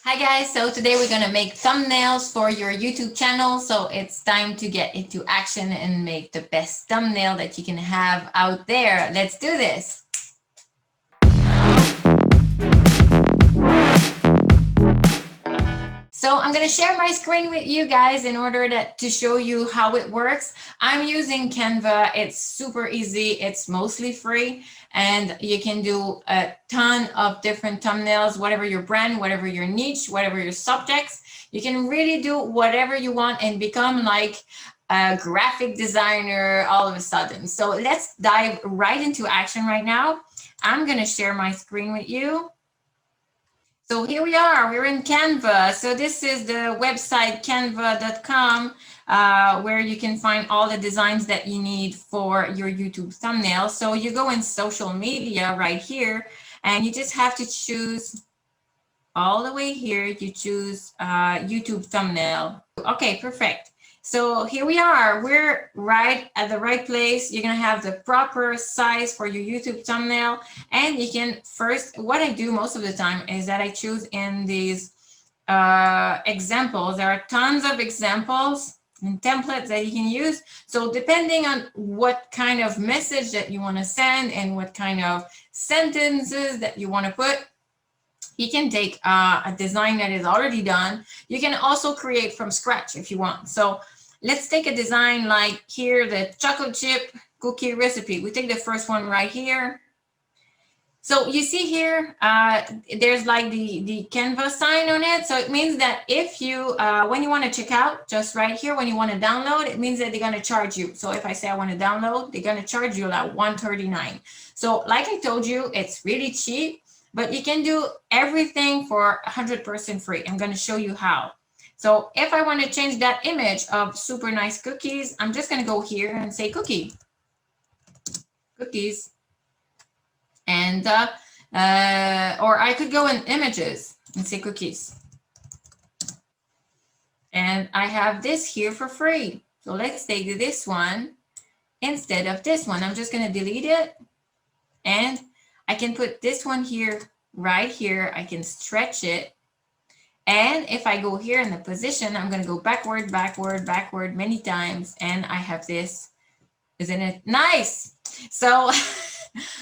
Hi guys, so today we're gonna make thumbnails for your YouTube channel. So it's time to get into action and make the best thumbnail that you can have out there. Let's do this. So I'm going to share my screen with you guys in order to show you how it works. I'm using Canva. It's super easy. It's mostly free and you can do a ton of different thumbnails, whatever your brand, whatever your niche, whatever your subjects. You can really do whatever you want and become like a graphic designer all of a sudden. So let's dive right into action right now. I'm going to share my screen with you. So here we are, we're in Canva. So this is the website canva.com where you can find all the designs that you need for your YouTube thumbnail. So you go in social media right here and you just have to choose all the way here, you choose YouTube thumbnail. Okay, perfect. So here we are, we're right at the right place. You're gonna have the proper size for your YouTube thumbnail. And you can first, what I do most of the time is that I choose in these examples. There are tons of examples and templates that you can use. So depending on what kind of message that you wanna send and what kind of sentences that you wanna put, you can take a design that is already done. You can also create from scratch if you want. So let's take a design like here, the chocolate chip cookie recipe. We take the first one right here. So you see here, there's like the Canva sign on it. So it means that if you, when you want to check out, just right here, when you want to download, it means that they're going to charge you. So if I say I want to download, they're going to charge you like $139. So like I told you, it's really cheap, but you can do everything for 100% free. I'm going to show you how. So if I want to change that image of super nice cookies, I'm just going to go here and say cookies. And or I could go in images and say cookies. And I have this here for free. So let's take this one instead of this one. I'm just going to delete it. And I can put this one here, right here. I can stretch it. And if I go here in the position, I'm going to go backward, backward, backward many times. And I have this. Isn't it nice? So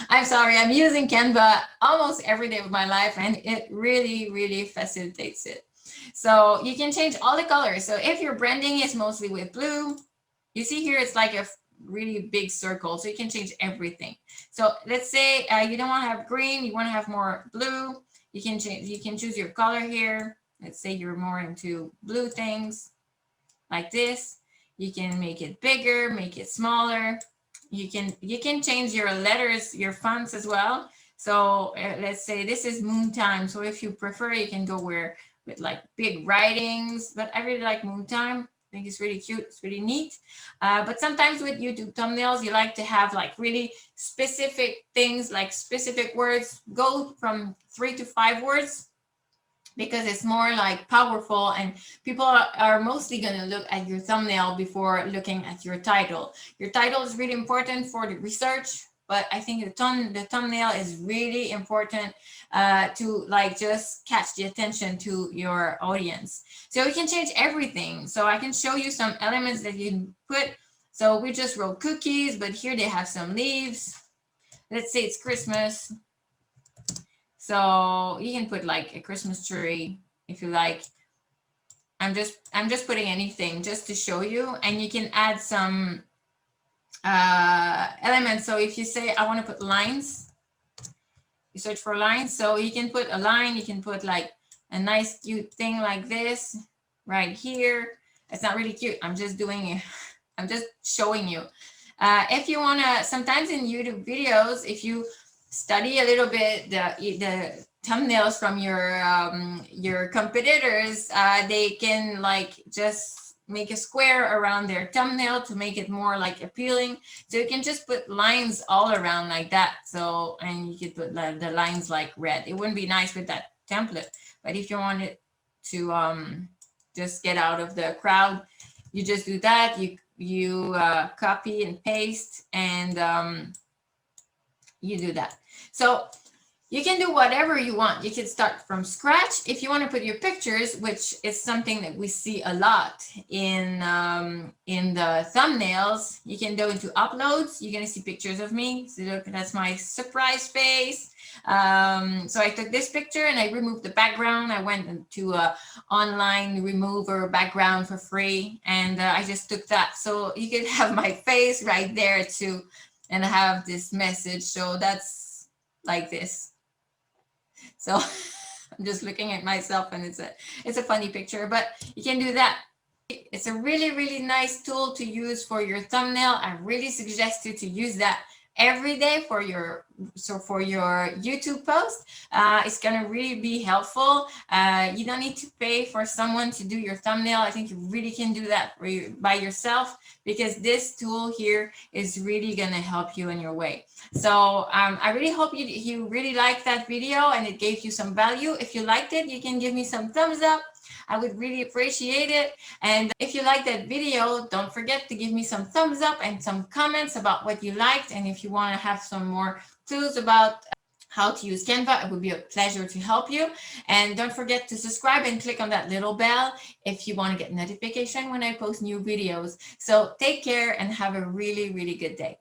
I'm sorry, I'm using Canva almost every day of my life and it really, really facilitates it. So you can change all the colors. So if your branding is mostly with blue, you see here, it's like a really big circle. So you can change everything. So let's say you don't want to have green, you want to have more blue. You can change, you can choose your color here. Let's say you're more into blue things like this. You can make it bigger, make it smaller. You can change your letters, your fonts as well. So let's say this is moon time. So if you prefer, you can go with like big writings, but I really like moon time. I think it's really cute. It's really neat. But sometimes with YouTube thumbnails, you like to have like really specific things, like specific words. Go from 3 to 5 words because it's more like powerful and people are mostly going to look at your thumbnail before looking at your title. Your title is really important for the research, but I think the thumbnail is really important to like just catch the attention to your audience. So you can change everything. So I can show you some elements that you put. So we just wrote cookies, but here they have some leaves. Let's say it's Christmas. So you can put like a Christmas tree if you like. I'm just putting anything just to show you, and you can add some elements. So if you say I want to put lines, you search for lines. So you can put a line, you can put like a nice cute thing like this right here. It's not really cute. I'm just doing it. I'm just showing you. If you want to, sometimes in YouTube videos, if you study a little bit the thumbnails from your competitors, they can like just make a square around their thumbnail to make it more like appealing. So you can just put lines all around like that. So, and you could put the lines like red. It wouldn't be nice with that template, but if you want it to just get out of the crowd, you just do that. You copy and paste and you do that. So You can do whatever you want. You can start from scratch. If you want to put your pictures, which is something that we see a lot in the thumbnails, you can go into uploads. You're gonna see pictures of me. So look, that's my surprise face. So I took this picture and I removed the background. I went into a online remover background for free, and I just took that. So you could have my face right there too, and have this message. So that's like this. So I'm just looking at myself, and it's a funny picture, but you can do that. It's a really, really nice tool to use for your thumbnail. I really suggest you to use that every day for your YouTube post. It's gonna really be helpful. You don't need to pay for someone to do your thumbnail. I think you really can do that by yourself, because this tool here is really gonna help you in your way. So I really hope you really liked that video and it gave you some value. If you liked it, you can give me some thumbs up. I would really appreciate it. And if you liked that video, don't forget to give me some thumbs up and some comments about what you liked. And if you want to have some more clues about how to use Canva, it would be a pleasure to help you. And don't forget to subscribe and click on that little bell if you want to get notification when I post new videos. So take care and have a really, really good day.